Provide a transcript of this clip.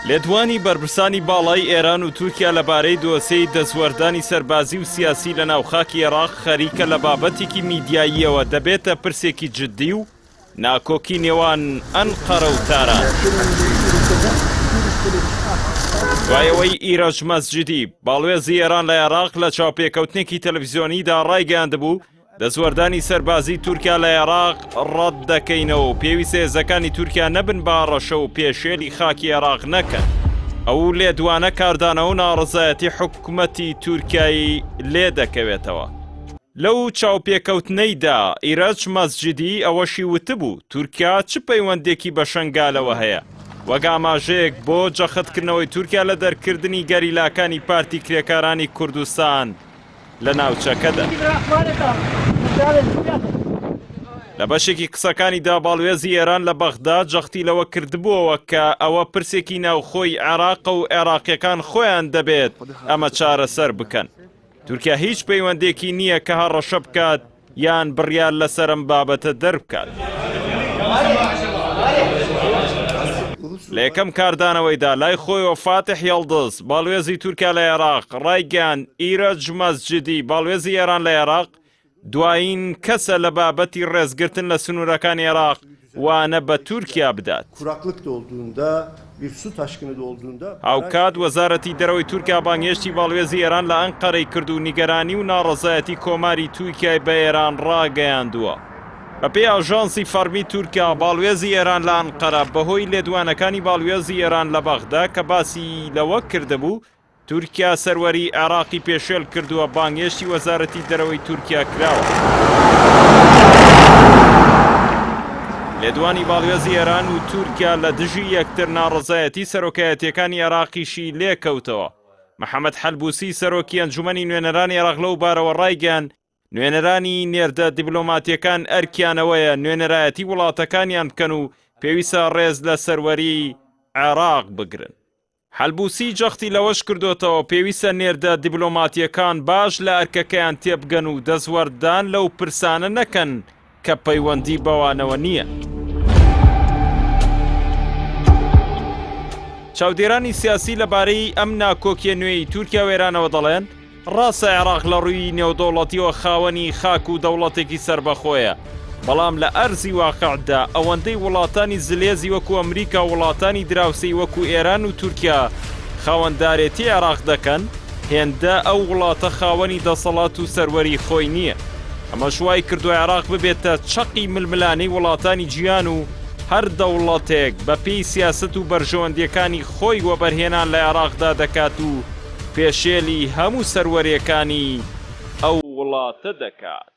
لێدوانی بەرپرسانی باڵای ئێران و تورکیا لەبارەی دۆسەی دەسوەردانی سەربازی و سیاسی لە ناوخاکی عێراق خەریکە لە بابەتێکی میدیاییەوە دەبێتە پرسێکی جددی و ناکۆکی نێوان ئەنقەرە و تاران. دوایەوەی ئیرەج مەسجدی باڵوێزی ئێران لە عێراق لە چاوپێکەوتنێکی تەلەڤیزیۆنیدا ڕایگەیاندبوو دەسوەردانی سەربازی تورکیا لە عێراق ڕەت دەکەینەوە و پێویستە هێزەکانی تورکیا نەبن باڕەشە و پێشێلی خاکی عێراق نەکەن. ئەو لێدوانە کاردانەوە و ناڕزایەتی حکوومەتی تورکیایی لێ دەکەوێتەوە. لەو چاوپێکەوتنەیدا ئیرەج مەسجدی ئەوەشی وتبوو تورکیا چ پەیوەندێکی بە شەنگالەوە هەیە وەک ئاماژەیەک بۆ جەختکردنەوەی تورکیا لە دەرکردنی گەریلاکانی پارتی کرێکارانی کوردستان لە ناوچەکەدا. لە بەشێکی قسەکانیدا باڵوێزی ئێران لە بەغدا جەختی لەوە کردبووەوە کە ئەوە پرسێکی ناوخۆی عێراق و عێراقیەکان خۆیان دەبێت ئەمە چارەسەر بکەن. تورکیا هیچ پەیوەندێکی نییە کە هەڕەشە بکات یان بڕیار لەسەر ئەم بابەتە دەربکات. لە یەکەم کاردانەوەیدا لای خۆیەوە فاتح یەڵدز باڵوێزی تورکیا لە عێراق ڕایگەیاند ئیرەج مەسجدی باڵوێزی ئێران لە عێراق دوایین کەسە لە بابەتی ڕێزگرتن لە سنوورەکانی عێراق وانە بە تورکیا بدات. هاوکات وەزارەتی دەرەوەی تورکیا بانگهێشتی باڵوێزی ئێران لە ئەنقەرەی کرد و نیگەرانی و ناڕەزایەتی کۆماری تورکیای بە ئێران ڕاگەیاندووە. بەپێی ئاژانسی فەرمی تورکیا باڵوێزی ئێران لە ئەنقەرە بەهۆی لێدوانەکانی باڵوێزی ئێران لە بەغدا کە باسی لەوە کردبوو تورکیا سەروەری عێراقی پێشێل کردووە بانگهێشتی وەزارەتی دەرەوەی تورکیا کراوە. لێدوانی باڵوێزی ئێران و تورکیا لە دژی یەکتر ناڕەزایەتی سەرۆکایەتیەکانی عێراقیشی لێکەوتەوە. محەممەد حەلبوسی سەرۆکی ئەنجومەنی نوێنەرانی عێراق لەو بارەوە ڕایگەیاند نوێنەرانی نێردە دیبلۆماتیەکان ئەرکیانەوەیە نوێنەرایەتی وڵاتەکانیان بکەن و پێویستە ڕێز لە سەروەری عێراق بگرن. حەلبوسی جەختی لەوەش کردوتەوە پێویستە نێردە دیبلۆماتیەکان باش لە ئەرکەکەیان تێبگەن و دەسوەردان لەو پرسانە نەکەن کە پەیوەندی بەوانەوە نییە. چاودێرانی سیاسی لەبارەی ئەم ناکۆکیە نوێی تورکیا و ئێرانەوە دەڵێن ڕاستە عێراق لە ڕووی نێودەوڵەتیەوە خاوەنی خاک و دەوڵەتێکی سربەخۆیە بەڵام لە ئەرزی واقعدا ئەوەندەی وڵاتانی زلێزی وەکو ئەمریکا وڵاتانی دراوسەی وەکو ئێران و تورکیا خاوەنددارێتی عێراق دەکەن هێندە ئەو وڵاتە خاوەنی دەسەڵات و سەروەری خۆی نییە. ئەمە شوای کردووە عێراق ببێتە چەقی ململانەی وڵاتانی جیهان و هەر دەوڵەتێک بەپێی سیاست و بەرژەوەندیەکانی خۆی وەبەرهێنان لە عێراقدا دەکات و پێشێلی هەموو سەروەریەکانی ئەو وڵاتە دەکات.